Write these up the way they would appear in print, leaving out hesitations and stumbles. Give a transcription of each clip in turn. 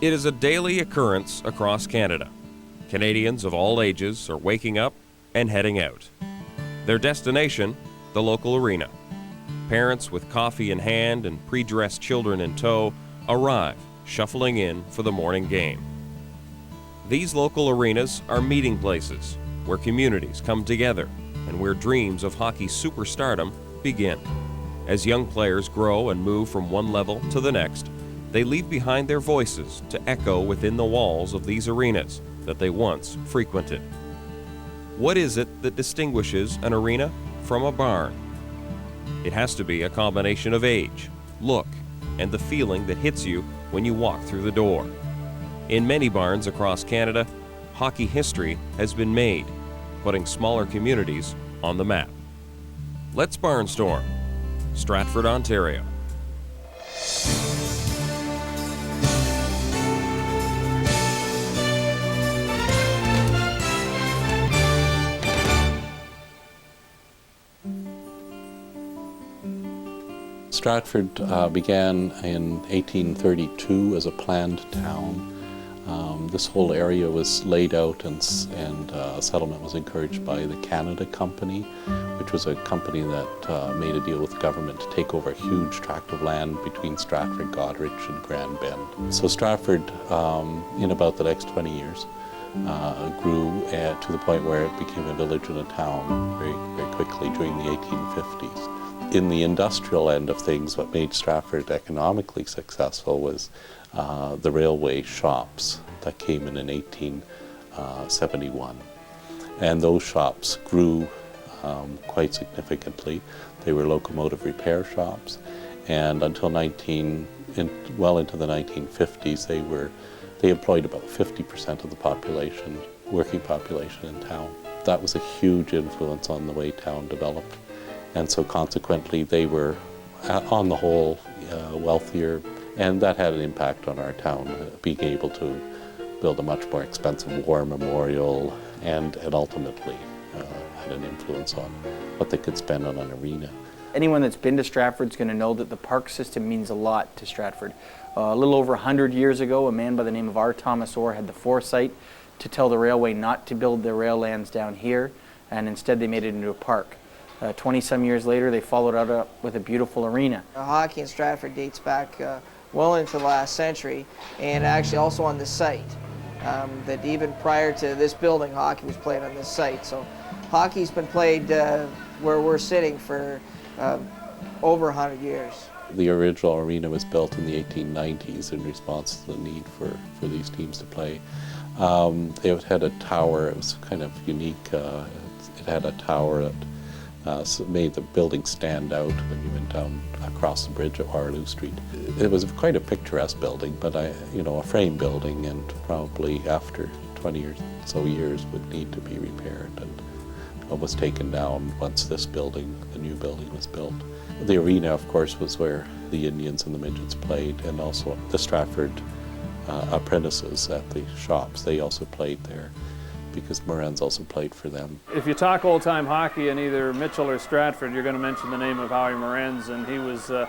It is a daily occurrence across Canada. Canadians of all ages are waking up and heading out. Their destination, the local arena. Parents with coffee in hand and pre-dressed children in tow arrive, shuffling in for the morning game. These local arenas are meeting places where communities come together and where dreams of hockey superstardom begin. As young players grow and move from one level to the next, they leave behind their voices to echo within the walls of these arenas that they once frequented. What is it that distinguishes an arena from a barn? It has to be a combination of age, look, and the feeling that hits you when you walk through the door. In many barns across Canada, hockey history has been made, putting smaller communities on the map. Let's barnstorm. Stratford, Ontario. Stratford began in 1832 as a planned town. This whole area was laid out and settlement was encouraged by the Canada Company, which was a company that made a deal with the government to take over a huge tract of land between Stratford, Goderich, and Grand Bend. So Stratford, in about the next 20 years, grew to the point where it became a village and a town very, very quickly during the 1850s. In the industrial end of things, what made Stratford economically successful was the railway shops that came in 1871. And those shops grew quite significantly. They were locomotive repair shops, and until well into the 1950s, they employed about 50% of the population, working population in town. That was a huge influence on the way town developed. And so consequently, they were, on the whole, wealthier, and that had an impact on our town, being able to build a much more expensive war memorial, and ultimately had an influence on what they could spend on an arena. Anyone that's been to Stratford is going to know that the park system means a lot to Stratford. A little over 100 years ago, a man by the name of R. Thomas Orr had the foresight to tell the railway not to build their rail lands down here, and instead they made it into a park. 20-some years later, they followed it up with a beautiful arena. Hockey in Stratford dates back well into the last century, and actually also on this site. That even prior to this building, hockey was played on this site. So hockey's been played where we're sitting for over 100 years. The original arena was built in the 1890s in response to the need for these teams to play. It had a tower. It was kind of unique. It had a tower that made the building stand out when you went down across the bridge at Waterloo Street. It was quite a picturesque building, but a frame building, and probably after 20 or so years would need to be repaired, and was taken down once this building, the new building, was built. The arena, of course, was where the Indians and the Midgets played, and also the Stratford apprentices at the shops. They also played there, because Moran's also played for them. If you talk old-time hockey in either Mitchell or Stratford, you're going to mention the name of Howie Moran's, and he was the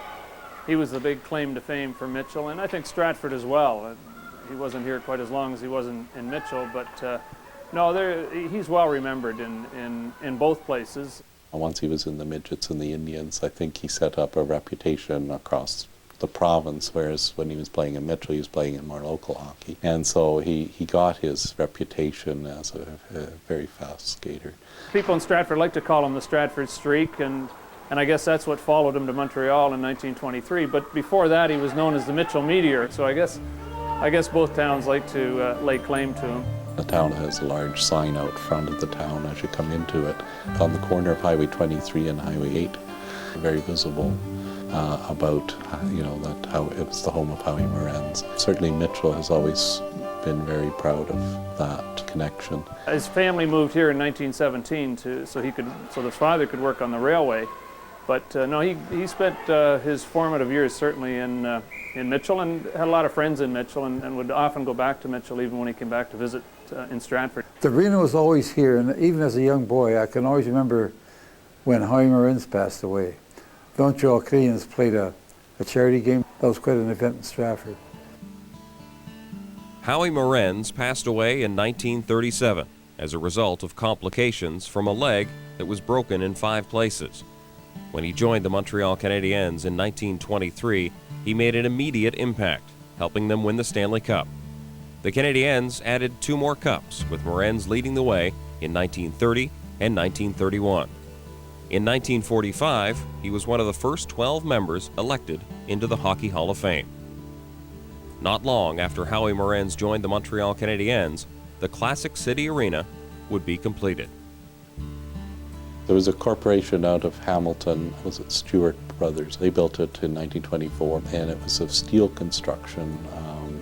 big claim to fame for Mitchell, and I think Stratford as well. He wasn't here quite as long as he was in Mitchell, but he's well remembered in both places. Once he was in the Midgets and the Indians, I think he set up a reputation across the province, whereas when he was playing in Mitchell, he was playing in more local hockey. And so he got his reputation as a very fast skater. People in Stratford like to call him the Stratford Streak, and I guess that's what followed him to Montreal in 1923. But before that, he was known as the Mitchell Meteor. So I guess both towns like to lay claim to him. The town has a large sign out front of the town as you come into it, on the corner of Highway 23 and Highway 8, very visible. About that how it was the home of Howie Moran's. Certainly Mitchell has always been very proud of that connection. His family moved here in 1917 so his father could work on the railway. But he spent his formative years certainly in Mitchell, and had a lot of friends in Mitchell, and would often go back to Mitchell even when he came back to visit in Stratford. The arena was always here, and even as a young boy, I can always remember when Howie Moran's passed away. Montreal Canadiens played a charity game. That was quite an event in Stratford. Howie Morenz passed away in 1937 as a result of complications from a leg that was broken in 5 places. When he joined the Montreal Canadiens in 1923, he made an immediate impact, helping them win the Stanley Cup. The Canadiens added 2 more cups, with Morenz leading the way in 1930 and 1931. In 1945, he was one of the first 12 members elected into the Hockey Hall of Fame. Not long after Howie Morenz joined the Montreal Canadiens, the Classic City Arena would be completed. There was a corporation out of Hamilton, was it Stewart Brothers? They built it in 1924, and it was of steel construction,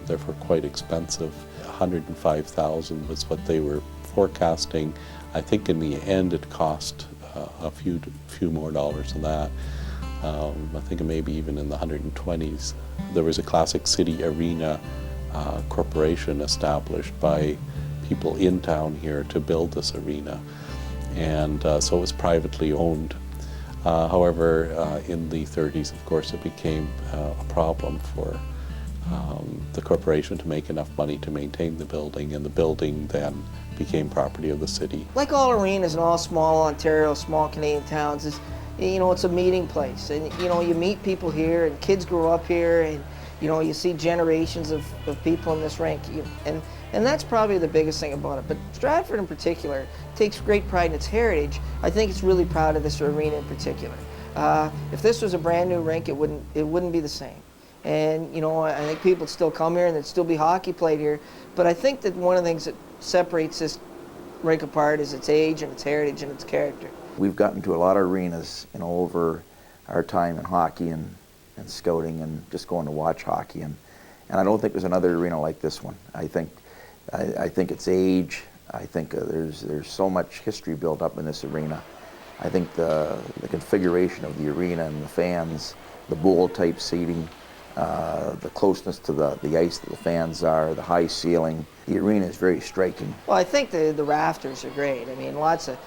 therefore quite expensive. $105,000 was what they were forecasting. I think in the end it cost a few more dollars than that. I think maybe even in the 120s. There was a Classic City Arena corporation established by people in town here to build this arena, and so it was privately owned. However, in the 30s, of course, it became a problem for the corporation to make enough money to maintain the building, and the building then became property of the city. Like all arenas in all small Ontario, small Canadian towns, it's a meeting place, and you meet people here, and kids grow up here, and you see generations of people in this rink, and that's probably the biggest thing about it. But Stratford in particular takes great pride in its heritage. I think it's really proud of this arena in particular. If this was a brand new rink, it wouldn't be the same. And I think people would still come here and there'd still be hockey played here. But I think that one of the things that separates this rink apart is its age and its heritage and its character. We've gotten to a lot of arenas, over our time in hockey and scouting and just going to watch hockey, and I don't think there's another arena like this one. I think its age. I think there's so much history built up in this arena. I think the configuration of the arena and the fans, the bowl type seating, the closeness to the ice that the fans are, the high ceiling. The arena is very striking. Well, I think the rafters are great. I mean, lots of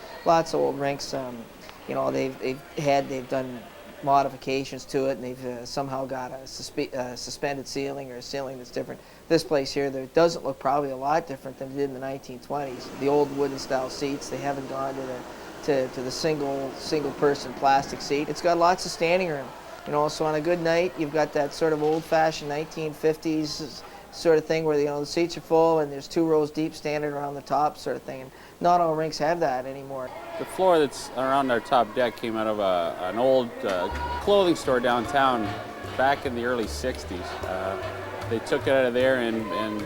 old rinks, they've done modifications to it, and they've somehow got a suspended ceiling or a ceiling that's different. This place here, that doesn't look probably a lot different than it did in the 1920s. The old wooden style seats, they haven't gone to the single person plastic seat. It's got lots of standing room. So on a good night, you've got that sort of old-fashioned 1950s sort of thing where the seats are full and there's 2 rows deep standing around the top sort of thing. And not all rinks have that anymore. The floor that's around our top deck came out of an old clothing store downtown back in the early 60s. They took it out of there and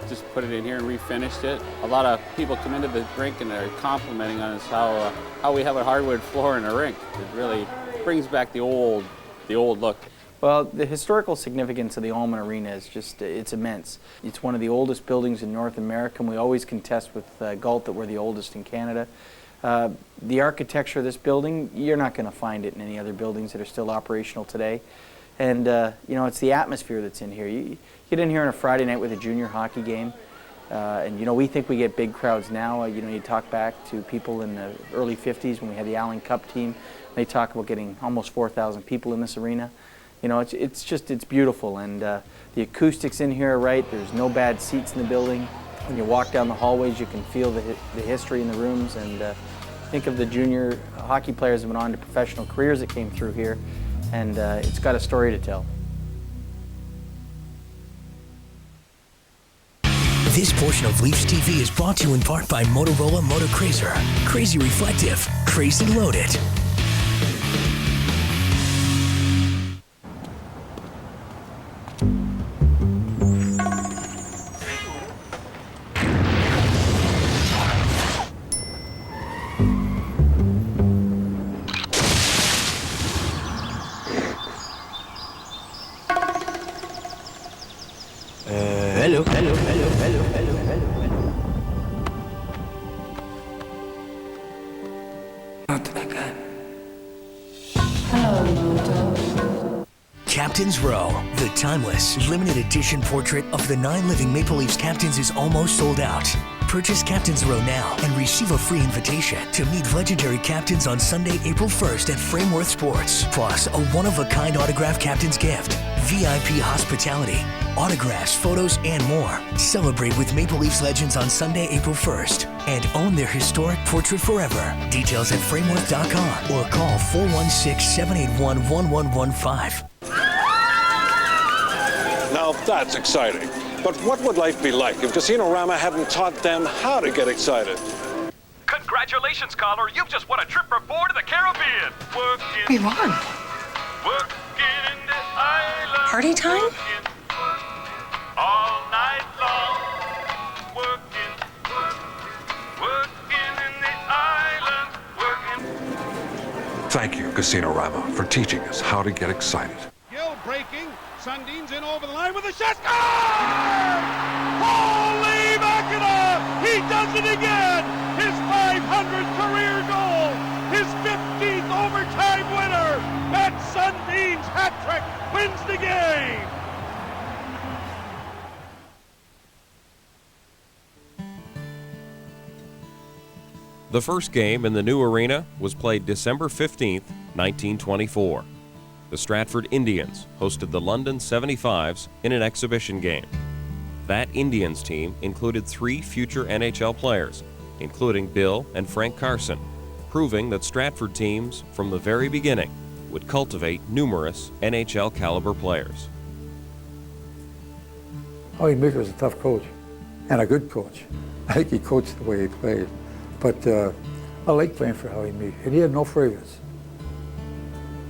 just put it in here and refinished it. A lot of people come into the rink and they're complimenting on us how we have a hardwood floor in a rink. It really brings back the old look. Well, the historical significance of the Ulman Arena is it's immense. It's one of the oldest buildings in North America, and we always contest with Galt that we're the oldest in Canada. The architecture of this building, you're not going to find it in any other buildings that are still operational today. And, it's the atmosphere that's in here. You get in here on a Friday night with a junior hockey game, and, we think we get big crowds now. You talk back to people in the early 50s when we had the Allen Cup team. They talk about getting almost 4,000 people in this arena. It's beautiful, and the acoustics in here are right. There's no bad seats in the building. When you walk down the hallways, you can feel the history in the rooms, and think of the junior hockey players that went on to professional careers that came through here, and it's got a story to tell. This portion of Leafs TV is brought to you in part by Motorola Moto Crazer. Crazy reflective, crazy loaded. Hello. Not again. Hello, Moto. Captain's Row, the timeless, limited edition portrait of the 9 living Maple Leafs captains is almost sold out. Purchase Captain's Row now and receive a free invitation to meet legendary captains on Sunday, April 1st at Frameworth Sports, plus a one-of-a-kind autographed captain's gift. VIP hospitality, autographs, photos, and more. Celebrate with Maple Leafs legends on Sunday, April 1st, and own their historic portrait forever. Details at framework.com or call 416-781-1115. Now that's exciting. But what would life be like if Casino-Rama hadn't taught them how to get excited? Congratulations, caller. You've just won a trip for 4 to the Caribbean. We won. Party time? All night long. Working in the island. Thank you, Casino-Rama, for teaching us how to get excited. Gill breaking. Sundin's in over the line with a shot. Score! Holy mackerel! He does it again! His 500th career goal! His 15th overtime winner! And Sundin's hat trick wins the game! The first game in the new arena was played December 15th, 1924. The Stratford Indians hosted the London 75s in an exhibition game. That Indians team included 3 future NHL players, including Bill and Frank Carson, proving that Stratford teams from the very beginning would cultivate numerous NHL caliber players. Howie Meeker was a tough coach and a good coach. I think he coached the way he played. But I liked playing for Howie Meeker, and he had no favorites.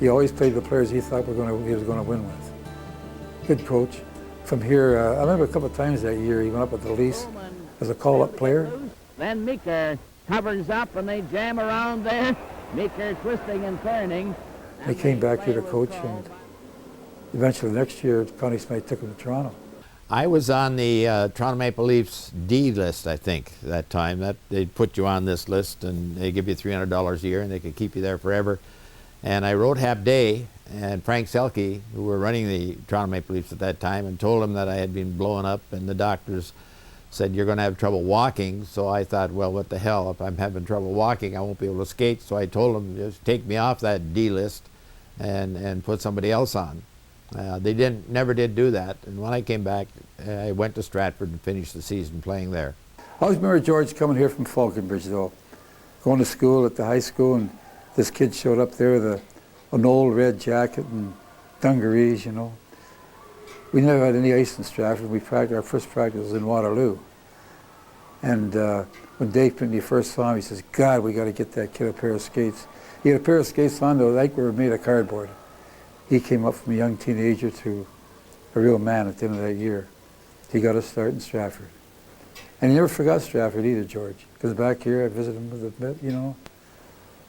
He always played the players he thought he was going to win with. Good coach. From here, I remember a couple of times that year he went up with the Leafs as a call-up player. Then Meeker covers up and they jam around there. Meeker twisting and turning. He came back here to coach, and eventually next year Connie Smythe took him to Toronto. I was on the Toronto Maple Leafs D list, I think, that time. That they'd put you on this list and they give you $300 a year and they could keep you there forever. And I wrote Hap Day and Frank Selke, who were running the Toronto Maple Leafs at that time, and told him that I had been blowing up, and the doctors said, you're going to have trouble walking. So I thought, well, what the hell, if I'm having trouble walking, I won't be able to skate. So I told them, just take me off that D list and put somebody else on. They never did do that, and when I came back, I went to Stratford and finished the season playing there. I always remember George coming here from Falconbridge, though, going to school at the high school, and this kid showed up there with an old red jacket and dungarees, you know. We never had any ice in Stratford. Our first practice was in Waterloo. And when Dave Pitney first saw him, he says, God, we got to get that kid a pair of skates. He had a pair of skates on, though, like were made of cardboard. He came up from a young teenager to a real man at the end of that year. He got a start in Stratford. And he never forgot Stratford either, George, because back here I visited him with a bit, you know,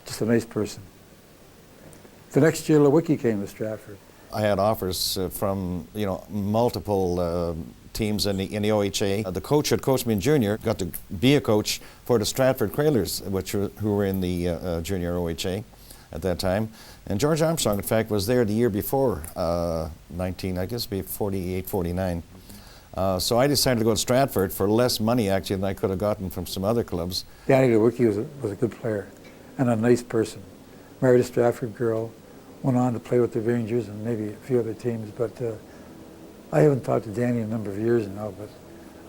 just a nice person. The next year, Lewicki came to Stratford. I had offers from, you know, multiple teams in the OHA. The coach had coached me in junior, got to be a coach for the Stratford Crailers, who were in the junior OHA at that time. And George Armstrong, in fact, was there the year before, 48, 49. So I decided to go to Stratford for less money, actually, than I could have gotten from some other clubs. Danny Lewicki was a good player and a nice person. Married a Stratford girl, went on to play with the Rangers and maybe a few other teams, but I haven't talked to Danny in a number of years now, but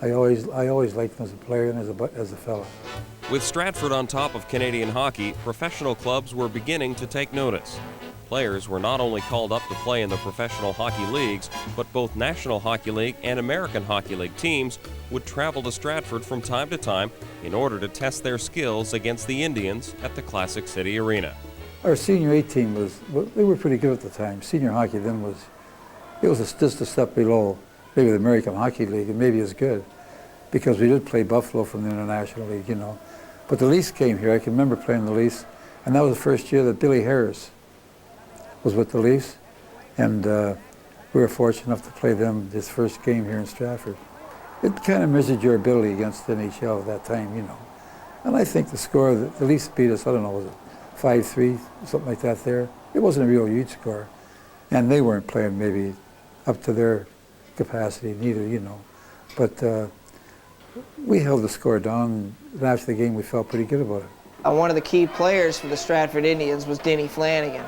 I always liked him as a player and as a fella. With Stratford on top of Canadian hockey, professional clubs were beginning to take notice. Players were not only called up to play in the professional hockey leagues, but both National Hockey League and American Hockey League teams would travel to Stratford from time to time in order to test their skills against the Indians at the Classic City Arena. Our senior A team they were pretty good at the time. Senior hockey then was just a step below maybe the American Hockey League, and maybe as good, because we did play Buffalo from the International League, you know. But the Leafs came here. I can remember playing the Leafs, and that was the first year that Billy Harris was with the Leafs, and we were fortunate enough to play them this first game here in Stratford. It kind of measured your ability against the NHL at that time, you know. And I think the score, the Leafs beat us, I don't know, was it 5-3, something like that there. It wasn't a real huge score. And they weren't playing maybe up to their capacity neither, you know. But we held the score down, and after the game we felt pretty good about it. One of the key players for the Stratford Indians was Denny Flanagan.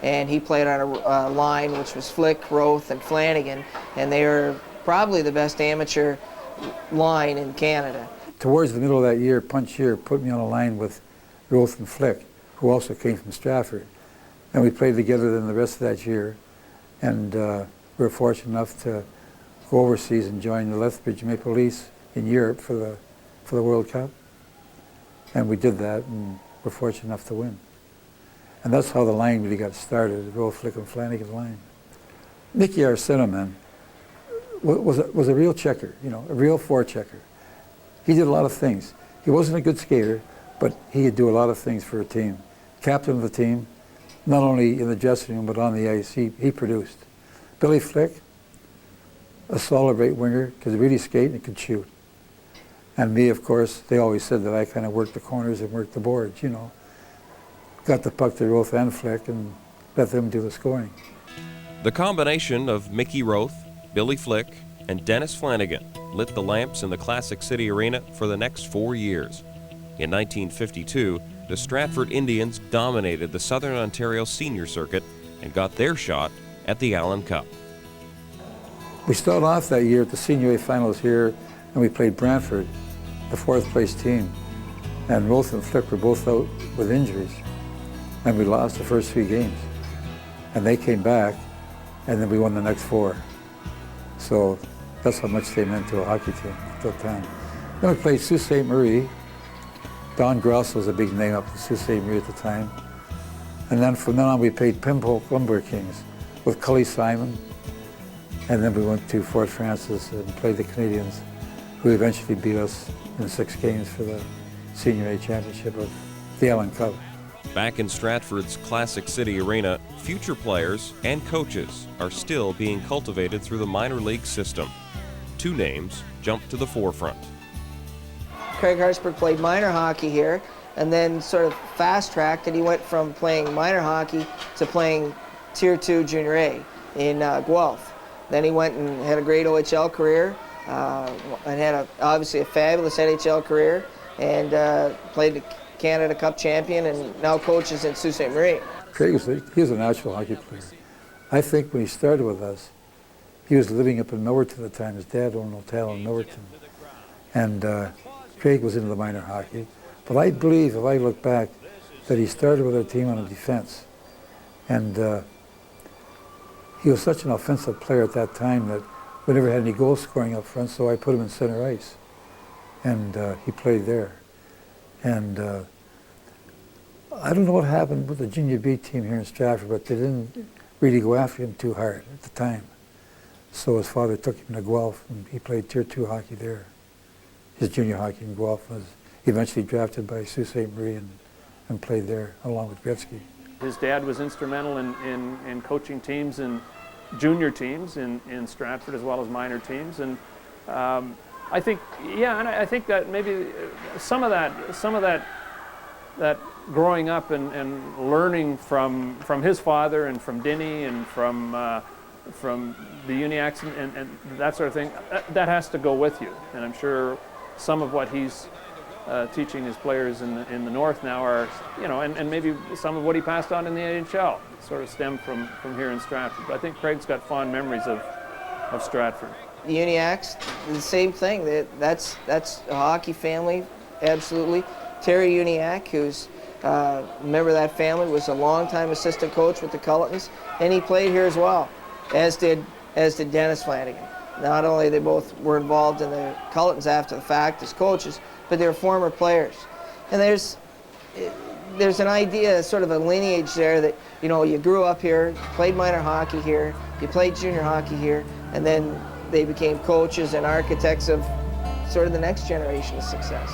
and he played on a line which was Flick, Roth, and Flanagan, and they were probably the best amateur line in Canada. Towards the middle of that year, Punch Year put me on a line with Roth and Flick, who also came from Stratford. And we played together then the rest of that year. And we were fortunate enough to go overseas and join the Lethbridge Maple Leafs in Europe for the World Cup. And we did that, and were fortunate enough to win. And that's how the line really got started, the Roth, Flick, and Flanagan line. Mickey, our centerman, was a real checker, you know, a real forechecker. He did a lot of things. He wasn't a good skater, but he could do a lot of things for a team. Captain of the team, not only in the dressing room, but on the ice, he produced. Billy Flick, a solid right winger, could really skate and could shoot. And me, of course, they always said that I kind of worked the corners and worked the boards, you know. Got the puck to Roth and Flick and let them do the scoring. The combination of Mickey Roth, Billy Flick, and Dennis Flanagan lit the lamps in the Classic City Arena for the next 4 years. In 1952, the Stratford Indians dominated the Southern Ontario senior circuit and got their shot at the Allen Cup. We started off that year at the Senior A finals here, and we played Brantford, the 4th place team. And Roth and Flick were both out with injuries, and we lost the first 3 games. And they came back, and then we won the next 4. So that's how much they meant to a hockey team at that time. Then we played Sault Ste. Marie. Don Gross was a big name up in Sault Ste. Marie at the time. And then from then on we played Pimple Lumber Kings with Cully Simon. And then we went to Fort Francis and played the Canadians, who eventually beat us in 6 games for the Senior A championship of the Allen Cup. Back in Stratford's Classic City Arena, future players and coaches are still being cultivated through the minor league system. 2 names jump to the forefront. Craig Hartsburg played minor hockey here, and then sort of fast-tracked, and he went from playing minor hockey to playing Tier 2 Junior A in Guelph. Then he went and had a great OHL career, and had obviously a fabulous NHL career, and played the Canada Cup champion, and now coaches in Sault Ste. Marie. Craig he was a natural hockey player. I think when he started with us, he was living up in Millerton at the time. His dad owned an hotel in Millerton. And Craig was into the minor hockey. But I believe, if I look back, that he started with our team on a defense. And he was such an offensive player at that time that we never had any goal scoring up front, so I put him in center ice. And he played there. And I don't know what happened with the Junior B team here in Stratford, but they didn't really go after him too hard at the time. So his father took him to Guelph, and he played Tier 2 hockey there. His junior hockey in Guelph was eventually drafted by Sault Ste. Marie and played there along with Gretzky. His dad was instrumental in coaching teams and junior teams in Stratford as well as minor teams. And I think, yeah, and I think that maybe some of that growing up and learning from his father and from Dinny and from the Uniacs and that sort of thing, that has to go with you. And I'm sure some of what he's teaching his players in the North now are, you know, and maybe some of what he passed on in the NHL sort of stem from here in Stratford. But I think Craig's got fond memories of Stratford. The Uniacs, the same thing. That's a hockey family, absolutely. Terry Uniac, who's a member of that family, was a longtime assistant coach with the Culletons, and he played here as well, as did Dennis Flanagan. Not only they both were involved in the Culletons after the fact as coaches, but they were former players. And there's an idea, sort of a lineage there that, you know, you grew up here, played minor hockey here, you played junior hockey here, and then they became coaches and architects of sort of the next generation of success.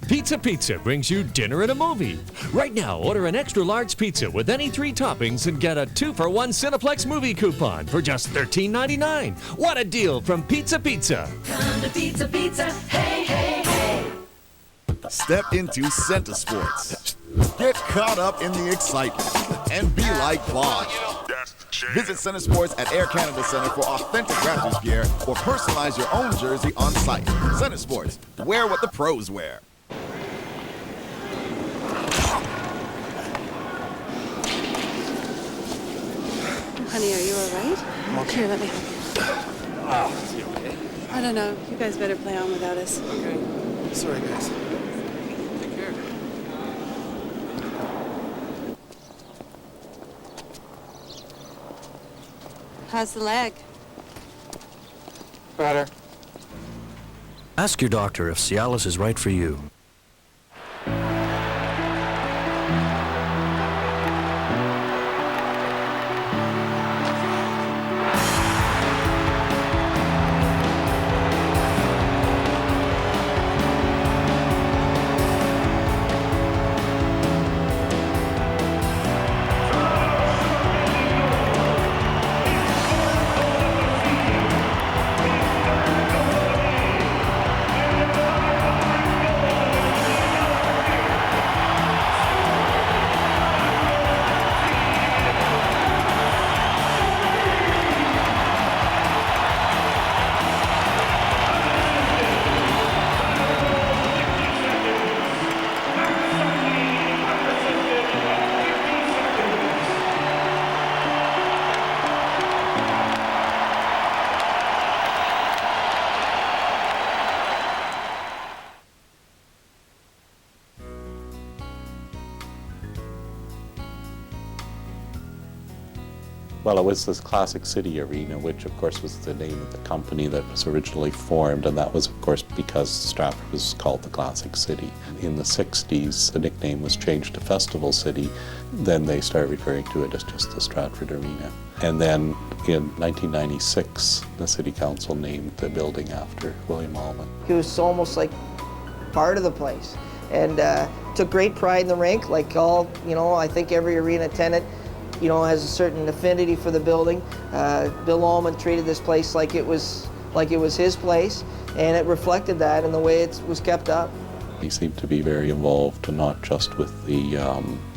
Pizza Pizza brings you dinner at a movie. Right now, order an extra large pizza with any 3 toppings and get a 2-for-1 Cineplex movie coupon for just $13.99. What a deal from Pizza Pizza. Come to Pizza Pizza, hey, hey, hey. Step into Center Sports. Get caught up in the excitement and be like Bob. Visit Center Sports at Air Canada Center for authentic Raptors gear or personalize your own jersey on site. Center Sports, wear what the pros wear. Honey, are you all right? I'm okay. Here, let me help you. Oh, is he okay? I don't know. You guys better play on without us. Okay. Sorry, guys. Take care. How's the leg? Better. Ask your doctor if Cialis is right for you. Well, it was this Classic City Arena, which of course was the name of the company that was originally formed, and that was of course because Stratford was called the Classic City. In the 60s, the nickname was changed to Festival City. Then they started referring to it as just the Stratford Arena. And then in 1996, the City Council named the building after William Allman. He was almost like part of the place, and took great pride in the rink, like all, I think every arena attendant has a certain affinity for the building. Bill Allman treated this place like it was his place, and it reflected that in the way it was kept up. He seemed to be very involved, not just with the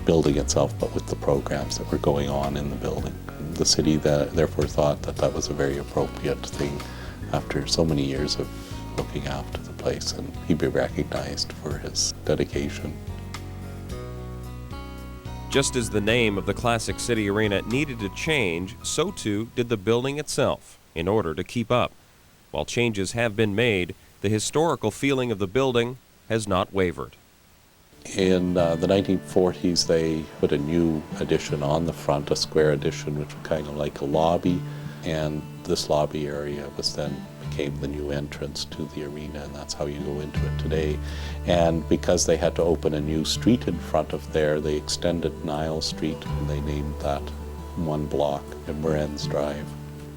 building itself, but with the programs that were going on in the building. The city therefore thought that that was a very appropriate thing after so many years of looking after the place, and he'd be recognized for his dedication. Just as the name of the Classic City Arena needed to change, so too did the building itself in order to keep up. While changes have been made, the historical feeling of the building has not wavered. In the 1940s, they put a new addition on the front, a square addition, which was kind of like a lobby, and this lobby area became the new entrance to the arena, and that's how you go into it today. And because they had to open a new street in front of there, they extended Nile Street, and they named that one block Morenz Drive.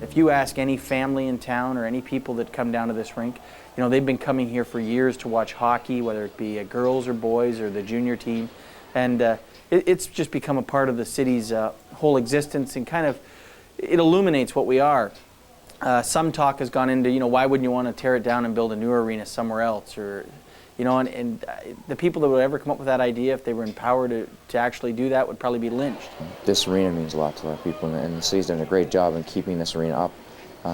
If you ask any family in town or any people that come down to this rink, they've been coming here for years to watch hockey, whether it be girls or boys or the junior team, and it's just become a part of the city's whole existence, and kind of it illuminates what we are. Some talk has gone into, why wouldn't you want to tear it down and build a new arena somewhere else? Or, and the people that would ever come up with that idea, if they were empowered to actually do that, would probably be lynched. This arena means a lot to a lot of people, and the city's done a great job in keeping this arena up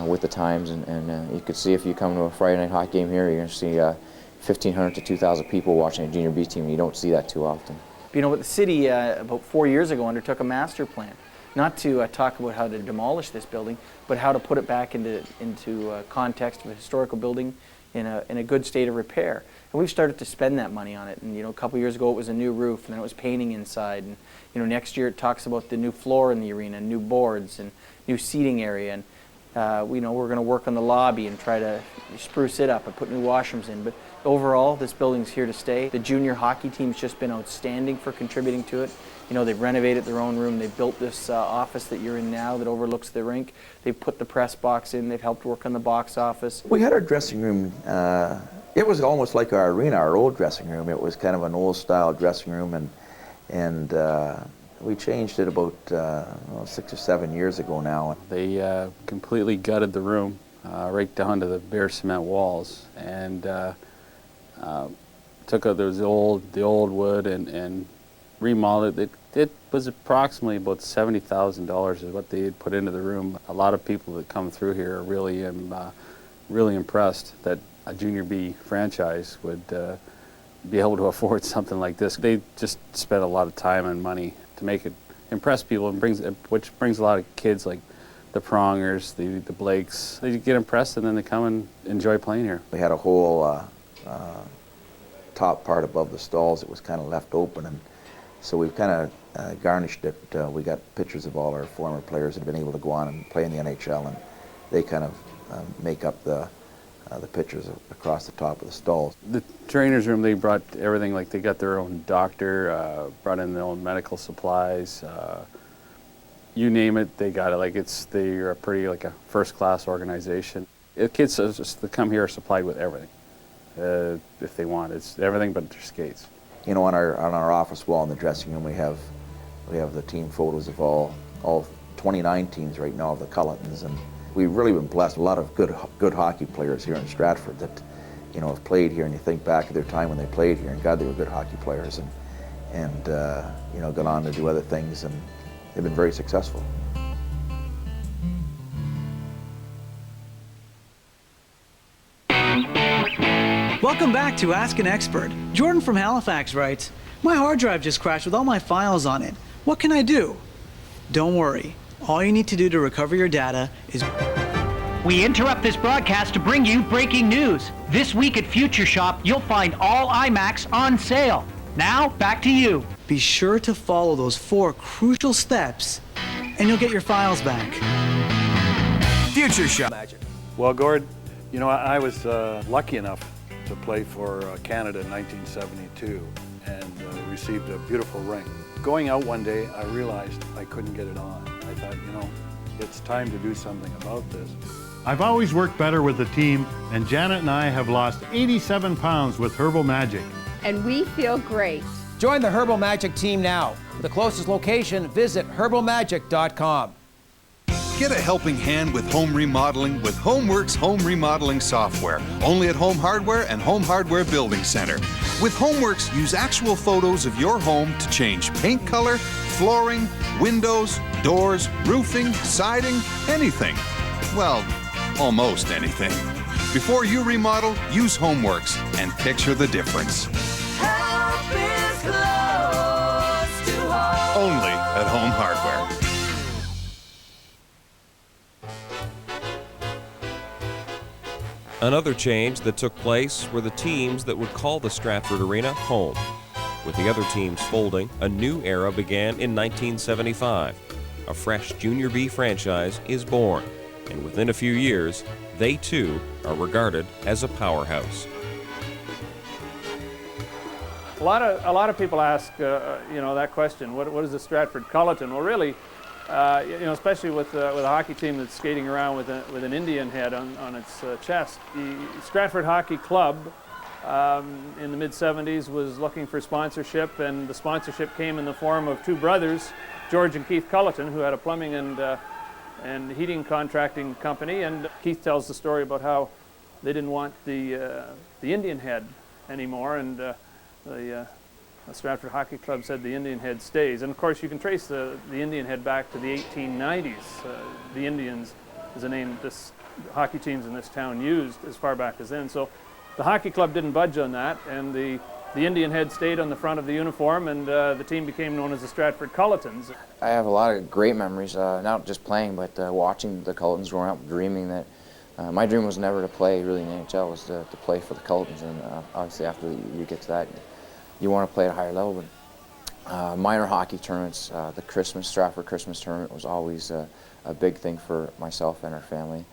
with the times. And you could see if you come to a Friday night hockey game here, you're going to see 1,500 to 2,000 people watching a junior B team, and you don't see that too often. But the city, about 4 years ago, undertook a master plan. Not to talk about how to demolish this building, but how to put it back into context of a historical building in a good state of repair. And we've started to spend that money on it. And a couple years ago it was a new roof, and then it was painting inside. And next year it talks about the new floor in the arena, new boards, and new seating area. And we're going to work on the lobby and try to spruce it up and put new washrooms in. But overall, this building's here to stay. The junior hockey team's just been outstanding for contributing to it. They've renovated their own room. They've built this office that you're in now that overlooks the rink. They've put the press box in. They've helped work on the box office. We had our dressing room. It was almost like our arena, our old dressing room. It was kind of an old-style dressing room, and we changed it about 6 or 7 years ago now. They completely gutted the room right down to the bare cement walls, and took out the old wood and remodeled it. It was approximately about $70,000 is what they had put into the room. A lot of people that come through here are really impressed that a Junior B franchise would be able to afford something like this. They just spent a lot of time and money to make it impress people, and which brings a lot of kids like the Prongers, the Blakes. They get impressed and then they come and enjoy playing here. We had a whole top part above the stalls that was kind of left open, and so we've kind of garnished it. We got pictures of all our former players that have been able to go on and play in the NHL, and they kind of make up the pictures across the top of the stalls. The trainer's room, they brought everything, like they got their own doctor, brought in their own medical supplies, you name it, they got it. Like they're a pretty, like a first-class organization. Kids that come here are supplied with everything, if they want. It's everything but their skates. You know, on our office wall in the dressing room, we have the team photos of all 29 teams right now of the Cullitons, and we've really been blessed. A lot of good hockey players here in Stratford that, you know, have played here, and you think back of their time when they played here, and God, they were good hockey players, and you know, gone on to do other things, and they've been very successful. Welcome back to Ask an Expert. Jordan from Halifax writes, "My hard drive just crashed with all my files on it. What can I do?" Don't worry. All you need to do to recover your data is... We interrupt this broadcast to bring you breaking news. This week at Future Shop, you'll find all iMacs on sale. Now, back to you. Be sure to follow those 4 crucial steps, and you'll get your files back. Future Shop. Well, Gord, you know, I was lucky enough to play for Canada in 1972 and received a beautiful ring. Going out one day, I realized I couldn't get it on. I thought, you know, it's time to do something about this. I've always worked better with the team, and Janet and I have lost 87 pounds with Herbal Magic. And we feel great. Join the Herbal Magic team now. For the closest location, visit herbalmagic.com. Get a helping hand with home remodeling with HomeWorks home remodeling software. Only at Home Hardware and Home Hardware Building Center. With HomeWorks, use actual photos of your home to change paint color, flooring, windows, doors, roofing, siding, anything. Well, almost anything. Before you remodel, use HomeWorks and picture the difference. Help is close to home. Only at Home Hardware. Another change that took place were the teams that would call the Stratford Arena home. With the other teams folding, a new era began in 1975. A fresh Junior B franchise is born, and within a few years, they too are regarded as a powerhouse. A lot of people ask, you know, that question. What is the Stratford Culleton? Well, really, you know, especially with a hockey team that's skating around with an Indian head on its chest. The Stratford Hockey Club in the mid-70s was looking for sponsorship, and the sponsorship came in the form of 2 brothers, George and Keith Culleton, who had a plumbing and heating contracting company. And Keith tells the story about how they didn't want the Indian head anymore, and the Stratford Hockey Club said the Indian head stays. And of course you can trace the Indian head back to the 1890s. The Indians is a name this hockey teams in this town used as far back as then. So the hockey club didn't budge on that, and the Indian head stayed on the front of the uniform, and the team became known as the Stratford Culletons. I have a lot of great memories, not just playing, but watching the Culletons growing up, dreaming that my dream was never to play really in the NHL, was to play for the Culletons, and obviously after you get to that, you want to play at a higher level. But minor hockey tournaments, the Stratford Christmas tournament was always a big thing for myself and our family.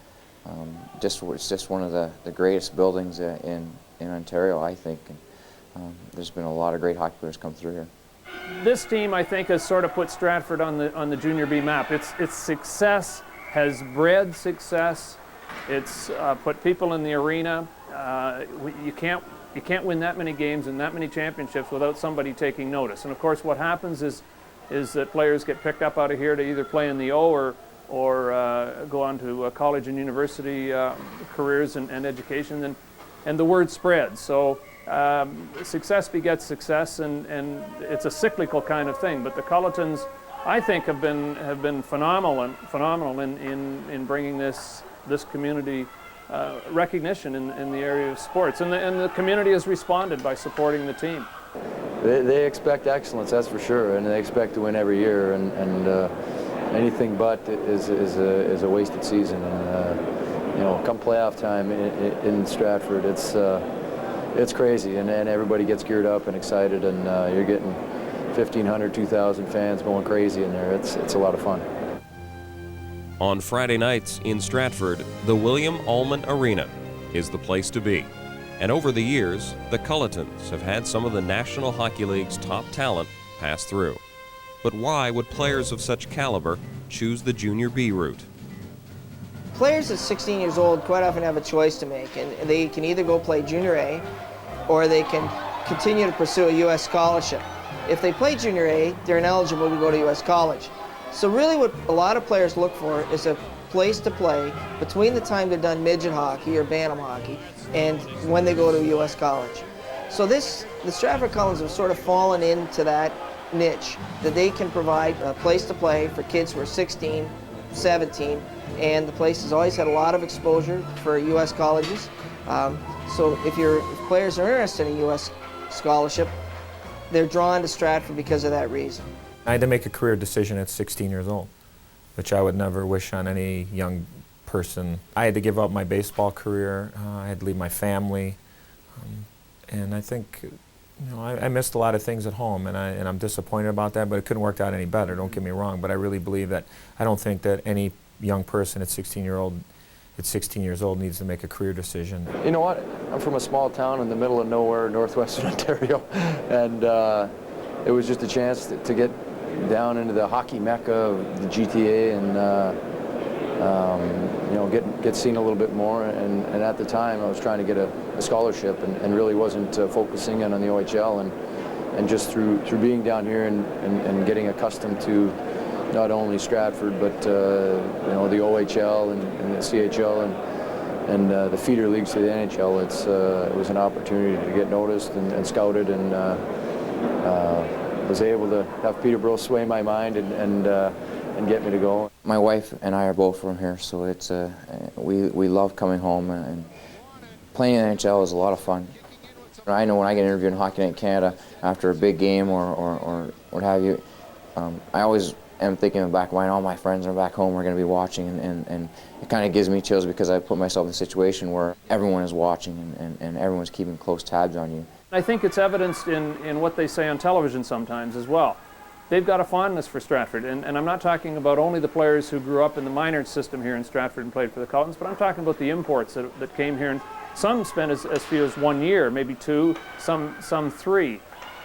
It's just one of the greatest buildings in Ontario, I think. And, there's been a lot of great hockey players come through here. This team, I think, has sort of put Stratford on the Junior B map. Its success has bred success. It's put people in the arena. You can't win that many games and that many championships without somebody taking notice. And of course, what happens is that players get picked up out of here to either play in the O or go on to college and university careers and education, and the word spreads. So success begets success, and it's a cyclical kind of thing. But the Culletons, I think, have been phenomenal in bringing this community recognition in the area of sports, and the community has responded by supporting the team. They expect excellence, that's for sure, and they expect to win every year. And anything but is a wasted season. And you know, come playoff time in Stratford, it's crazy, and everybody gets geared up and excited, and you're getting 1,500, 2,000 fans going crazy in there. It's a lot of fun. On Friday nights in Stratford, the William Allman Arena is the place to be. And over the years, the Culletons have had some of the National Hockey League's top talent pass through. But why would players of such caliber choose the Junior B route? Players at 16 years old quite often have a choice to make, and they can either go play Junior A or they can continue to pursue a U.S. scholarship. If they play Junior A, they're ineligible to go to U.S. college. So really what a lot of players look for is a place to play between the time they're done midget hockey or bantam hockey and when they go to U.S. college. So the Stratford Cullens have sort of fallen into that niche, that they can provide a place to play for kids who are 16, 17, and the place has always had a lot of exposure for U.S. colleges. So if players are interested in U.S. scholarship, they're drawn to Stratford because of that reason. I had to make a career decision at 16 years old, which I would never wish on any young person. I had to give up my baseball career. I had to leave my family, and I think, you know, I missed a lot of things at home, and I'm disappointed about that. But it couldn't work out any better. Don't get me wrong. But I really believe that I don't think that any young person at 16 years old needs to make a career decision. You know what? I'm from a small town in the middle of nowhere, northwestern Ontario, and it was just a chance to get down into the hockey mecca of the GTA and you know, get seen a little bit more. And at the time, I was trying to get a scholarship and really wasn't focusing in on the OHL. And just through being down here and getting accustomed to not only Stratford, but you know, the OHL and the CHL and the feeder leagues to the NHL, it was an opportunity to get noticed and scouted, and was able to have Peterborough sway my mind and get me to go. My wife and I are both from here, so it's we love coming home, and playing in the NHL is a lot of fun. I know when I get interviewed in Hockey Night in Canada after a big game or what have you, I always am thinking in the back of my mind, all my friends are back home, we're going to be watching, and it kind of gives me chills because I put myself in a situation where everyone is watching and everyone's keeping close tabs on you. I think it's evidenced in what they say on television sometimes as well. They've got a fondness for Stratford, and I'm not talking about only the players who grew up in the minor system here in Stratford and played for the Culletons, but I'm talking about the imports that came here, and some spent as few as 1 year, maybe 2, some 3.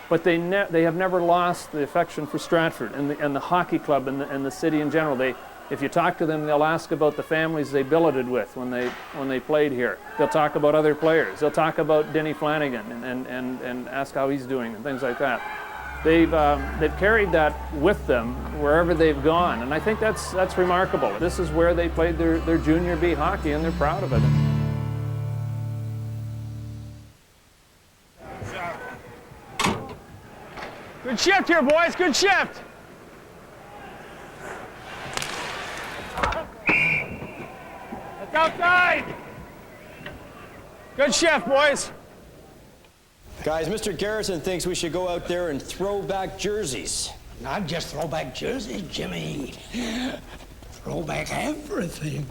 But they have never lost the affection for Stratford and the hockey club and the city in general. If you talk to them, they'll ask about the families they billeted with when they played here. They'll talk about other players. They'll talk about Denny Flanagan and ask how he's doing and things like that. They've carried that with them wherever they've gone, and I think that's remarkable. This is where they played their Junior B hockey, and they're proud of it. Good shift here, boys. Good shift. That's outside. Good shift, boys. Guys, Mr. Garrison thinks we should go out there and throw back jerseys. Not just throw back jerseys, Jimmy. Throw back everything.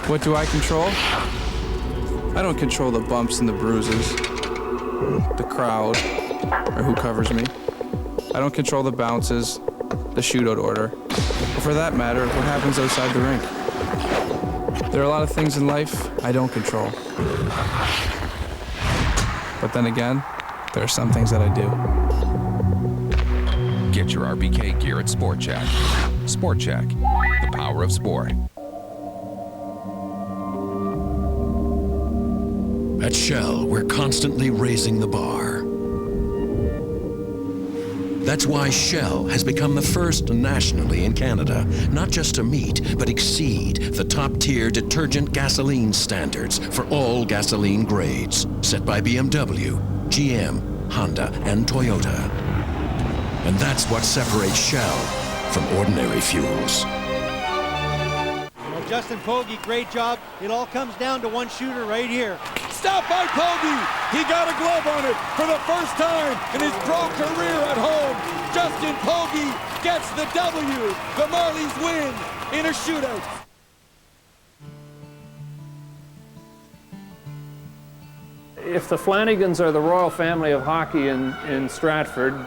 What do I control? I don't control the bumps and the bruises, the crowd, or who covers me. I don't control the bounces, the shootout order, or for that matter, what happens outside the rink. There are a lot of things in life I don't control. But then again, there are some things that I do. Get your RBK gear at Sport Check. Sport Check, the power of sport. At Shell, we're constantly raising the bar. That's why Shell has become the first nationally in Canada, not just to meet, but exceed the top-tier detergent gasoline standards for all gasoline grades, set by BMW, GM, Honda, and Toyota. And that's what separates Shell from ordinary fuels. Well, Justin Pogge, great job. It all comes down to one shooter right here. Stop by Pogge. He got a glove on it for the first time in his pro career at home. Justin Pogge gets the W. The Marlies win in a shootout. If the Flanagans are the royal family of hockey in Stratford,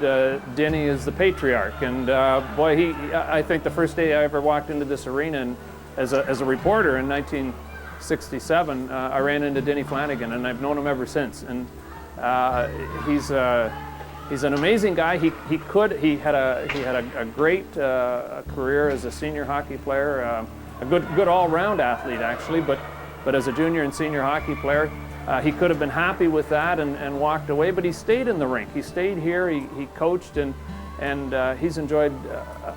Denny is the patriarch. And boy, I think the first day I ever walked into this arena and as a reporter in 1967, I ran into Denny Flanagan, and I've known him ever since. And he's an amazing guy. He had a great career as a senior hockey player, a good all-round athlete actually, but as a junior and senior hockey player, he could have been happy with that and walked away, but he stayed in the rink. He stayed here, he coached, and he's enjoyed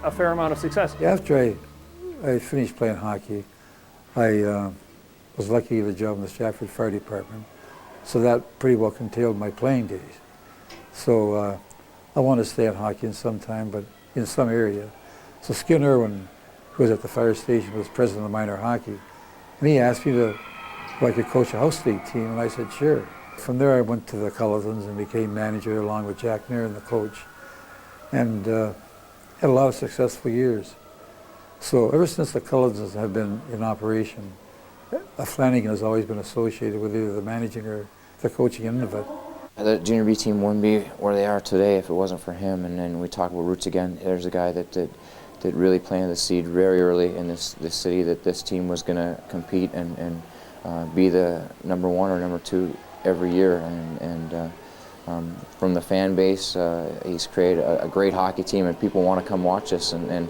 a fair amount of success. After I finished playing hockey, I was lucky to get a job in the Stratford Fire Department, so that pretty well curtailed my playing days. So I wanted to stay in hockey in some time, but in some area. So Skin Irwin, who was at the fire station, was president of minor hockey, and he asked me if I could coach a house league team, and I said sure. From there I went to the Culletons and became manager along with Jack Nairn, the coach, and had a lot of successful years. So ever since the Culletons have been in operation, Flanagan has always been associated with either the managing or the coaching end of it. The junior B team wouldn't be where they are today if it wasn't for him. And then we talk about roots again. There's a guy that really planted the seed very early in this city that this team was going to compete and be the number one or number two every year. And from the fan base, he's created a great hockey team, and people want to come watch us. And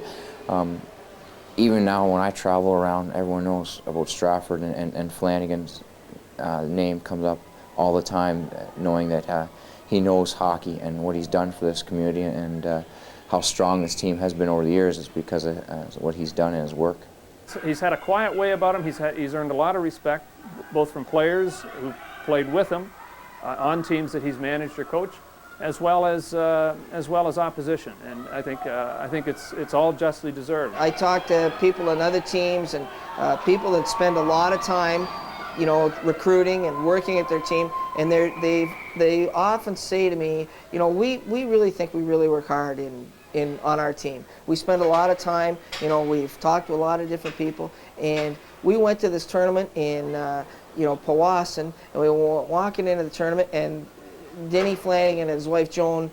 even now when I travel around, everyone knows about Stratford, and Flanagan's name comes up all the time, knowing that he knows hockey and what he's done for this community, and how strong this team has been over the years is because of what he's done in his work. He's had a quiet way about him. He's earned a lot of respect, both from players who played with him on teams that he's managed or coached, as well as opposition. And I think it's all justly deserved. I talk to people on other teams and people that spend a lot of time, you know, recruiting and working at their team, and they often say to me, you know, we really think we really work hard on our team. We spend a lot of time, you know, we've talked to a lot of different people, and we went to this tournament in Powassan, and we were walking into the tournament, and Denny Flanagan and his wife Joan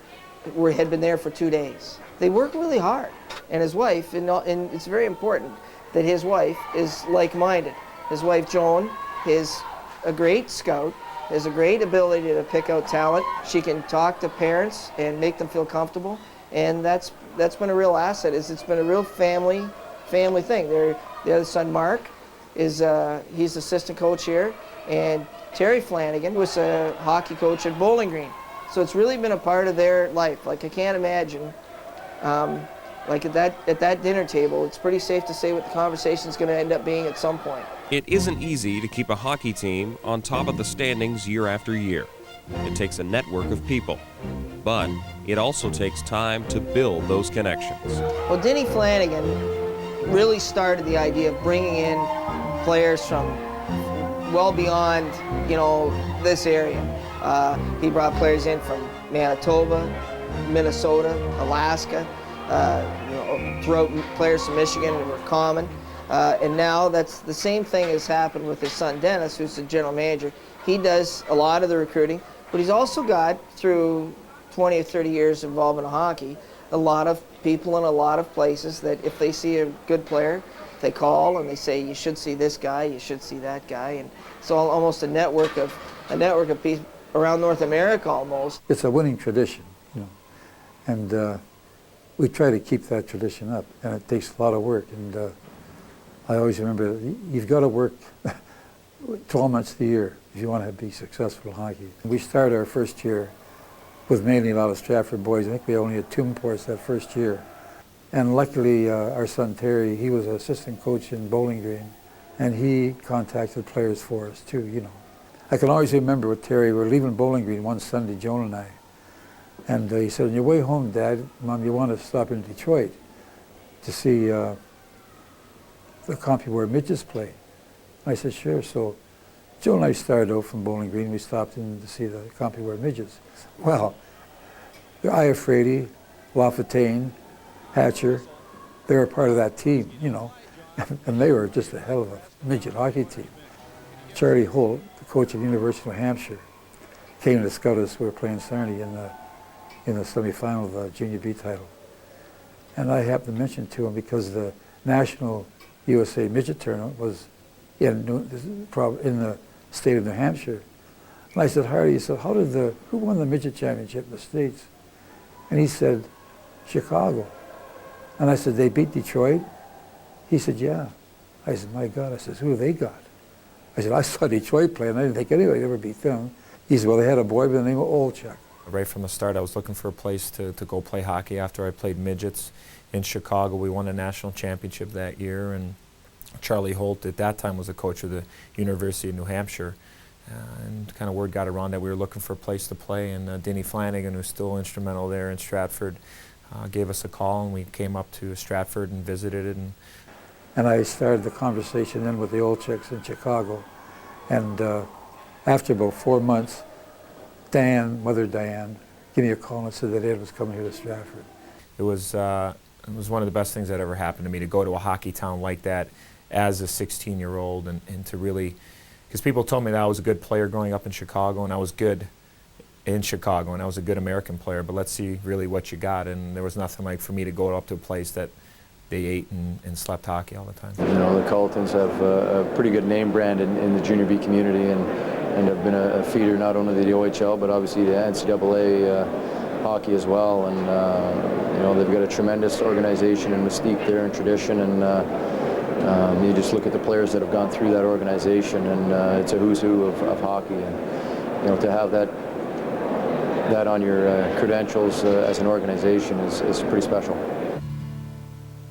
had been there for 2 days. They work really hard, and his wife, and it's very important that his wife is like-minded. His wife Joan is a great scout, has a great ability to pick out talent. She can talk to parents and make them feel comfortable, and that's been a real asset. It's been a real family thing. The other son, Mark, he's assistant coach here, and Terry Flanagan was a hockey coach at Bowling Green. So it's really been a part of their life. Like, I can't imagine, like at that dinner table, it's pretty safe to say what the conversation's going to end up being at some point. It isn't easy to keep a hockey team on top of the standings year after year. It takes a network of people, but it also takes time to build those connections. Well, Denny Flanagan really started the idea of bringing in players from well beyond, you know, this area. He brought players in from Manitoba, Minnesota, Alaska, throughout players from Michigan were common. And now that's the same thing has happened with his son Dennis, who's the general manager. He does a lot of the recruiting, but he's also got, through 20 or 30 years involved in hockey, a lot of people in a lot of places that if they see a good player, they call and they say, you should see this guy, you should see that guy. And it's almost a network of people around North America almost. It's a winning tradition, you know, and we try to keep that tradition up, and it takes a lot of work. And I always remember, you've got to work 12 months of the year if you want to be successful in hockey. We started our first year with mainly a lot of Stratford boys. I think we only had 2 imports that first year. And luckily, our son Terry, he was an assistant coach in Bowling Green, and he contacted players for us too, you know. I can always remember with Terry, we were leaving Bowling Green one Sunday, Joan and I, and he said, on your way home, Dad, Mom, you want to stop in Detroit to see the CompuWare Midgets play? I said, sure. So Joe and I started out from Bowling Green. We stopped in to see the CompuWare Midgets. Well, Aya Frady, LaFontaine, Hatcher, they were part of that team, you know, and they were just a hell of a midget hockey team. Charlie Holt, the coach of the University of New Hampshire, came to scout us. We were playing Sarnia in the semifinal of the Junior B title. And I happened to mention to him because the National USA Midget Tournament was in the state of New Hampshire. And I said, Hardy, he said, who won the midget championship in the States? And he said, Chicago. And I said, they beat Detroit? He said, yeah. I said, my God. I said, who have they got? I said, I saw Detroit play, and I didn't think anybody would ever beat them. He said, well, they had a boy by the name of Olchuk. Right from the start, I was looking for a place to go play hockey after I played midgets in Chicago. We won a national championship that year, and Charlie Holt at that time was the coach of the University of New Hampshire. And kind of word got around that we were looking for a place to play, and Denny Flanagan, who's still instrumental there in Stratford, gave us a call, and we came up to Stratford and visited it. And I started the conversation then with the Olchuks in Chicago. And after about 4 months, Mother Diane, gave me a call and said that Ed was coming here to Stratford. It was one of the best things that ever happened to me, to go to a hockey town like that as a 16-year-old and to really, because people told me that I was a good player growing up in Chicago, and I was good in Chicago, and I was a good American player, but let's see really what you got. And there was nothing like for me to go up to a place that they ate and slept hockey all the time. You know, the Culletons have a pretty good name brand in the Junior B community, and have been a feeder not only to the OHL, but obviously the NCAA hockey as well. And you know, they've got a tremendous organization and mystique there and tradition, and you just look at the players that have gone through that organization, and it's a who's who of hockey. And you know, to have that on your credentials as an organization is pretty special.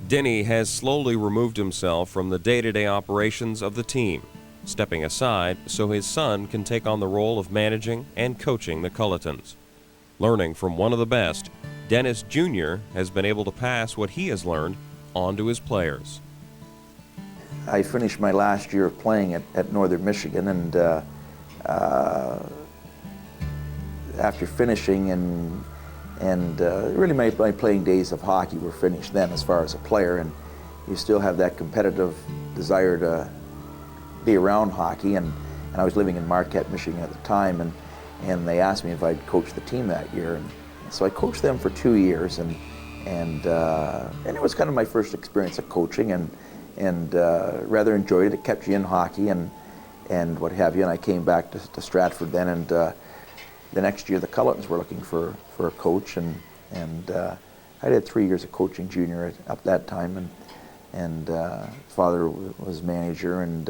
Denny has slowly removed himself from the day-to-day operations of the team, stepping aside so his son can take on the role of managing and coaching the Culletons. Learning from one of the best, Dennis Jr. has been able to pass what he has learned on to his players. I finished my last year of playing at Northern Michigan, and after finishing and really my playing days of hockey were finished then as far as a player, and you still have that competitive desire to be around hockey, and I was living in Marquette, Michigan at the time, and they asked me if I'd coach the team that year, and so I coached them for 2 years, and it was kind of my first experience of coaching, and rather enjoyed it. It kept you in hockey and what have you, and I came back to Stratford then, and the next year the Culletons were looking for a coach, and I did 3 years of coaching junior up that time, and father was manager, and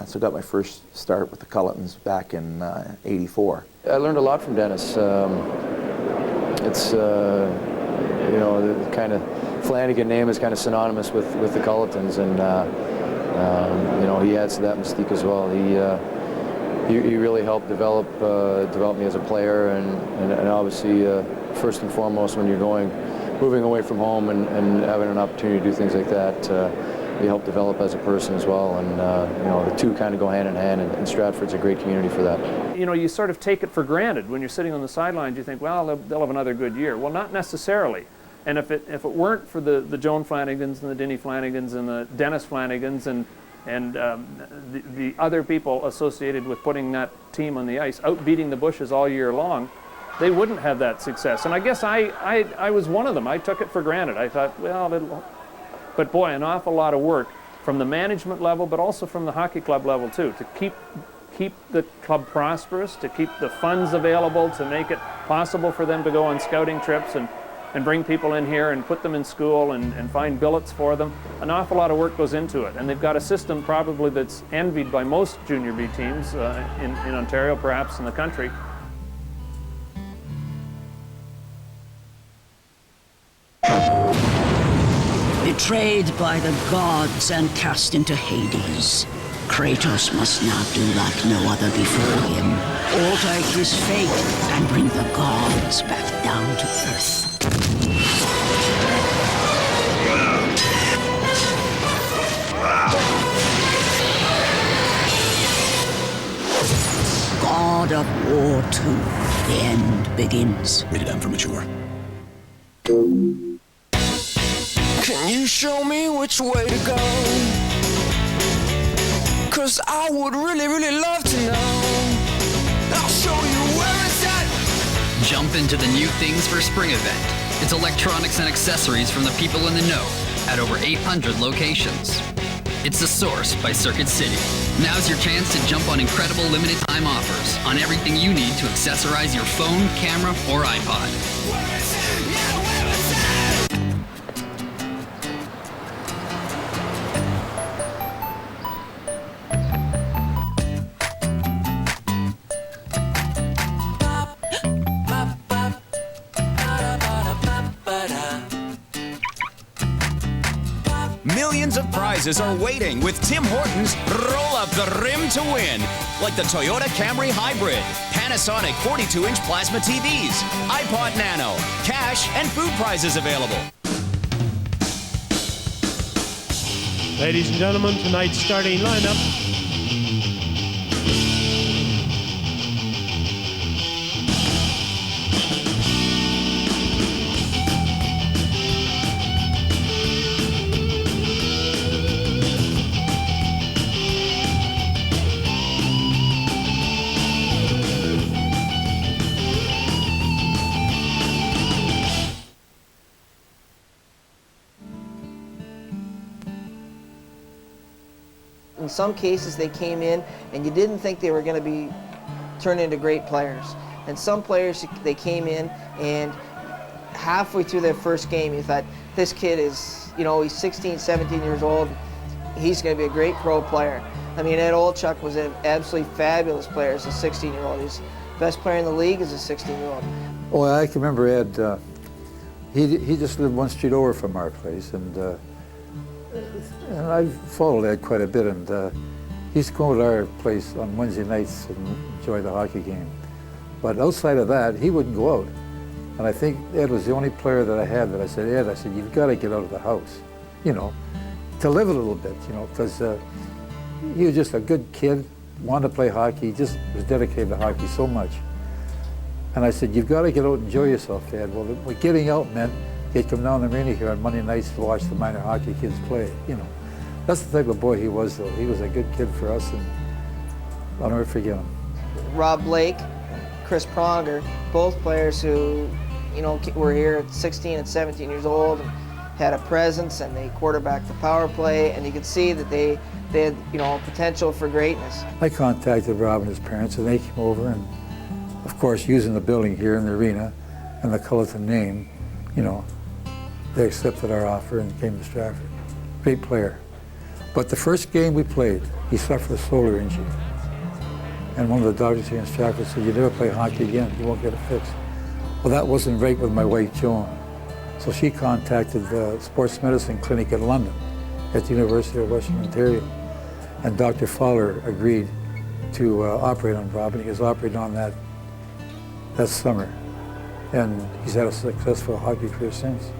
so got my first start with the Culletons back in '84. I learned a lot from Dennis. It's you know, the kind of Flanagan name is kind of synonymous with the Culletons, and you know, he adds to that mystique as well. He really helped develop me as a player, and obviously first and foremost when you're moving away from home and having an opportunity to do things like that, he helped develop as a person as well, and you know, the two kind of go hand in hand, and Stratford's a great community for that. You know, you sort of take it for granted when you're sitting on the sidelines. You think, well, they'll have another good year. Well, not necessarily. And if it weren't for the Joan Flanagans and the Denny Flanagans and the Dennis Flanagans and the other people associated with putting that team on the ice, out beating the bushes all year long, they wouldn't have that success. And I guess I was one of them. I took it for granted. I thought, well, but boy, an awful lot of work from the management level, but also from the hockey club level too, to keep the club prosperous, to keep the funds available, to make it possible for them to go on scouting trips and bring people in here and put them in school and find billets for them. An awful lot of work goes into it. And they've got a system probably that's envied by most Junior B teams in Ontario, perhaps in the country. Betrayed by the gods and cast into Hades, Kratos must now do like no other before him. Alter his fate and bring the gods back down to Earth. God of War 2. The end begins. Rated M for mature. Can you show me which way to go? 'Cause I would really, really love to know. I'll show you where it's at. Jump into the new Things for Spring event. It's electronics and accessories from the people in the know at over 800 locations. It's The Source by Circuit City. Now's your chance to jump on incredible limited time offers on everything you need to accessorize your phone, camera, or iPod. Millions of prizes are waiting with Tim Hortons Roll Up the Rim to Win. Like the Toyota Camry Hybrid, Panasonic 42-inch plasma TVs, iPod Nano, cash and food prizes available. Ladies and gentlemen, tonight's starting lineup. In some cases, they came in and you didn't think they were going to be turned into great players. And some players, they came in and halfway through their first game, you thought, this kid is, you know, he's 16, 17 years old. He's going to be a great pro player. I mean, Ed Olchuk was an absolutely fabulous player as a 16-year-old. He's the best player in the league as a 16-year-old. Oh, I can remember Ed. He just lived one street over from our place, and I followed Ed quite a bit, and he used to go to our place on Wednesday nights and enjoy the hockey game. But outside of that, he wouldn't go out. And I think Ed was the only player that I had that I said, Ed, I said, you've got to get out of the house, you know, to live a little bit, you know, because he was just a good kid, wanted to play hockey, just was dedicated to hockey so much. And I said, you've got to get out and enjoy yourself, Ed. Well, getting out meant he'd come down the arena here on Monday nights to watch the minor hockey kids play, you know. That's the type of boy he was, though. He was a good kid for us, and I'll never forget him. Rob Blake, Chris Pronger, both players who, you know, were here at 16 and 17 years old and had a presence, and they quarterbacked the power play, and you could see that they had, you know, potential for greatness. I contacted Rob and his parents, and they came over, and of course, using the building here in the arena and the Culleton name, you know, they accepted our offer and came to Stratford. Great player. But the first game we played, he suffered a shoulder injury. And one of the doctors here in Stratford said, you never play hockey again, you won't get it fixed. Well, that wasn't right with my wife, Joan. So she contacted the sports medicine clinic in London at the University of Western Ontario. And Dr. Fowler agreed to operate on Rob, and he was operating on that summer. And he's had a successful hockey career since.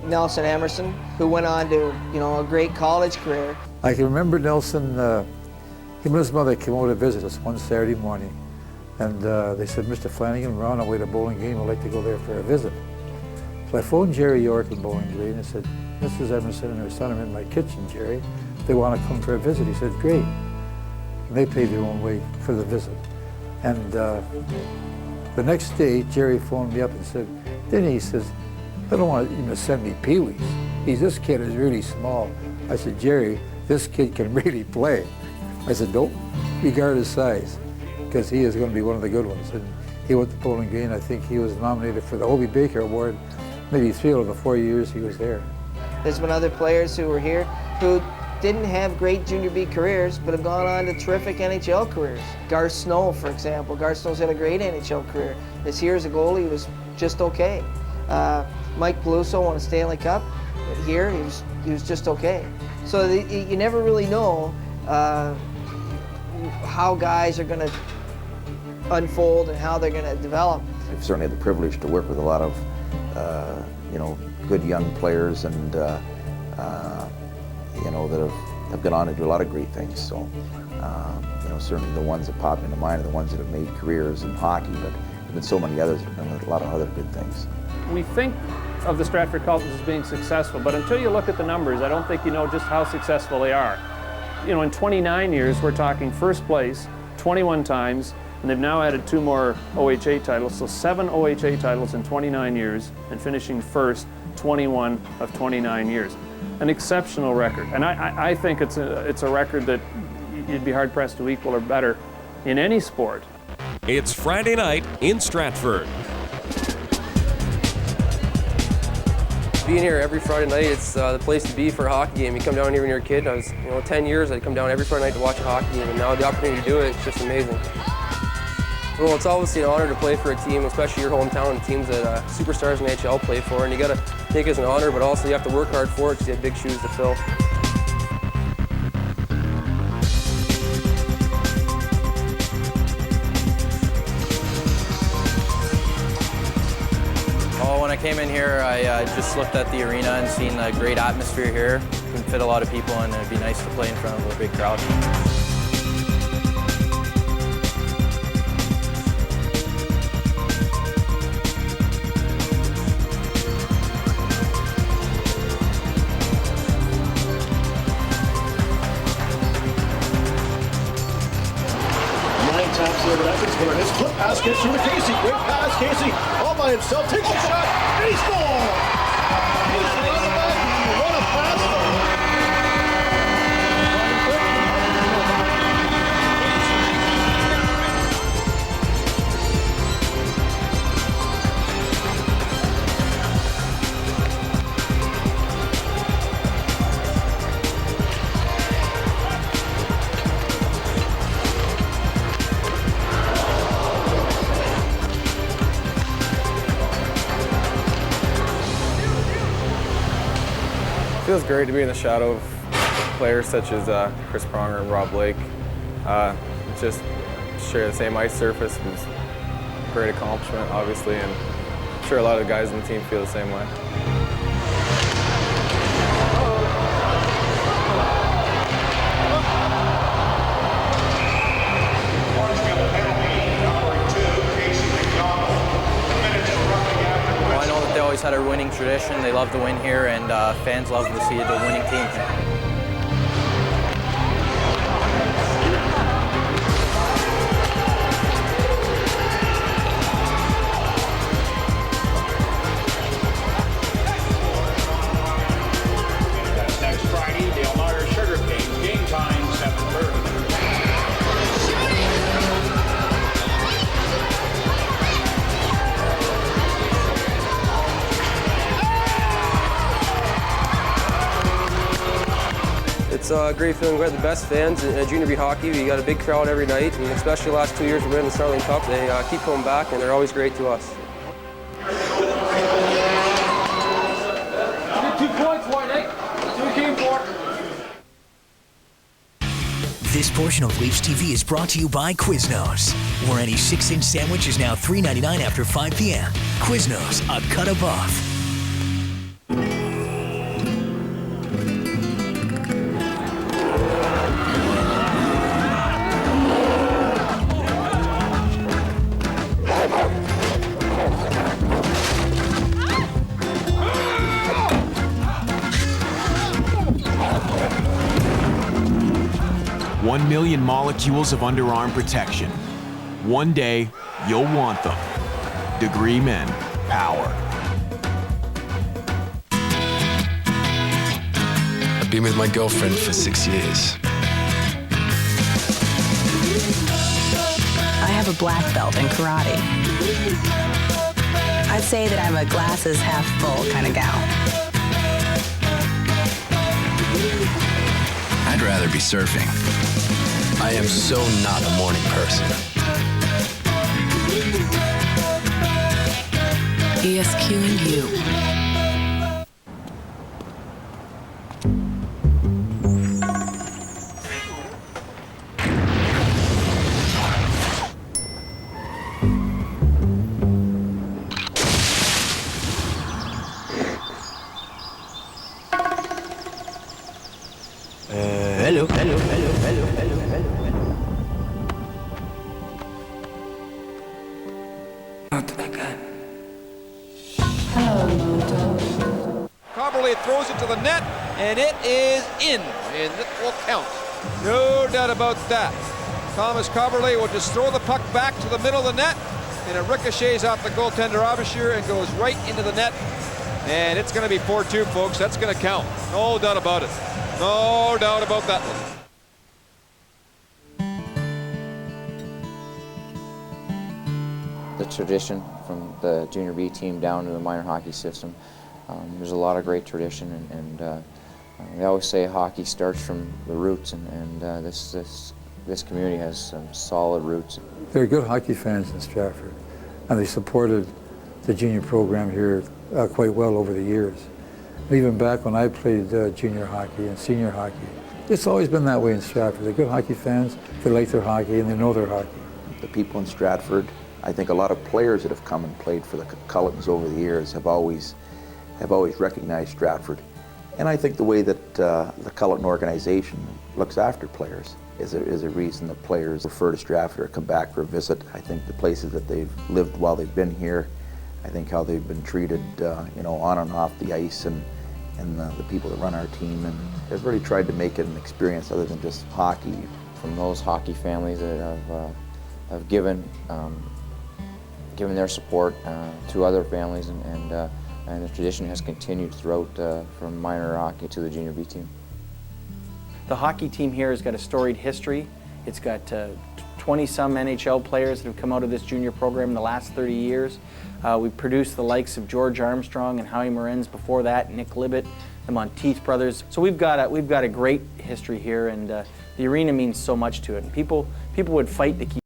Nelson Emerson, who went on to, you know, a great college career. I can remember Nelson, him and his mother came over to visit us one Saturday morning, and they said, Mr. Flanagan, we're on our way to Bowling Green, we'd like to go there for a visit. So I phoned Jerry York in Bowling Green and said, Mrs. Emerson and her son are in my kitchen, Jerry. They want to come for a visit. He said, great. And they paid their own way for the visit. And the next day, Jerry phoned me up and said, Denny, he says, I don't want you to send me Pee-wees. This kid is really small. I said, Jerry, this kid can really play. I said, don't regard his size, because he is going to be one of the good ones. And he went to Bowling Green. I think he was nominated for the Obie Baker Award maybe 3 out of the 4 years he was there. There's been other players who were here who didn't have great junior B careers, but have gone on to terrific NHL careers. Garth Snow, for example. Garth Snow's had a great NHL career. This year as a goalie, he was just okay. Mike Peluso won a Stanley Cup. Here, he was just okay. So you never really know how guys are going to unfold and how they're going to develop. I've certainly had the privilege to work with a lot of, good young players, and that have gone on to do a lot of great things. So, certainly the ones that pop into mind are the ones that have made careers in hockey, but there have been so many others that have done a lot of other good things. We think of the Stratford Cultons as being successful, but until you look at the numbers, I don't think you know just how successful they are. In 29 years, we're talking first place 21 times, and they've now added 2 more OHA titles, so 7 OHA titles in 29 years, and finishing first 21 of 29 years. An exceptional record, and I think it's a record that you'd be hard-pressed to equal or better in any sport. It's Friday night in Stratford. Being here every Friday night, it's the place to be for a hockey game. You come down here when you're a kid. I was, 10 years, I'd come down every Friday night to watch a hockey game, and now the opportunity to do it, it's just amazing. Well, it's obviously an honor to play for a team, especially your hometown, and teams that superstars in the NHL play for, and you got to take it as an honor, but also you have to work hard for it because you have big shoes to fill. When I came in here, I just looked at the arena and seen a great atmosphere here. It can fit a lot of people, and it'd be nice to play in front of a big crowd. Taps over Evans for his flip pass gets through to Casey. Great pass, Casey all by himself takes a shot. And he scores! What a pass! It feels great to be in the shadow of players such as Chris Pronger and Rob Blake. Just share the same ice surface was a great accomplishment, obviously, and I'm sure a lot of the guys on the team feel the same way. Always had a winning tradition. They love to win here, and fans love to see the winning team here. That's next Friday, Dale Meyer Sugar Cane. Game time, 7:30. It's a great feeling. We have the best fans in junior B hockey. We got a big crowd every night, and especially the last 2 years we've been in the Starling Cup. They keep coming back, and they're always great to us. 2 points, White. 2 came for. This portion of Leafs TV is brought to you by Quiznos, where any 6-inch sandwich is now $3.99 after 5 p.m. Quiznos, a cut above. $1 million molecules of underarm protection. One day, you'll want them. Degree Men Power. I've been with my girlfriend for 6 years. I have a black belt in karate. I'd say that I'm a glasses half full kind of gal. I'd rather be surfing. I am so not a morning person. ESQ and you. Coberly throws it to the net, and it is in, and it will count. No doubt about that. Thomas Coberly will just throw the puck back to the middle of the net, and it ricochets off the goaltender Abashir and goes right into the net. And it's going to be 4-2, folks. That's going to count. No doubt about it. No doubt about that one. The tradition from the junior B team down to the minor hockey system. There's a lot of great tradition, and they always say hockey starts from the roots, and this community has some solid roots. They're good hockey fans in Stratford, and they supported the junior program here quite well over the years. And even back when I played junior hockey and senior hockey, it's always been that way in Stratford. They're good hockey fans, they like their hockey, and they know their hockey. The people in Stratford, I think a lot of players that have come and played for the Cullitons over the years have always recognized Stratford. And I think the way that the Culliton organization looks after players is a reason that players refer to Stratford or come back for a visit. I think the places that they've lived while they've been here, I think how they've been treated, you know, on and off the ice, and the people that run our team, and they've really tried to make it an experience other than just hockey. From those hockey families that have given their support to other families, and the tradition has continued throughout from minor hockey to the junior B team. The hockey team here has got a storied history. It's got 20-some NHL players that have come out of this junior program in the last 30 years. We've produced the likes of George Armstrong and Howie Morenz before that, Nick Libet, the Monteith brothers. So we've got a great history here, and the arena means so much to it. And people would fight to keep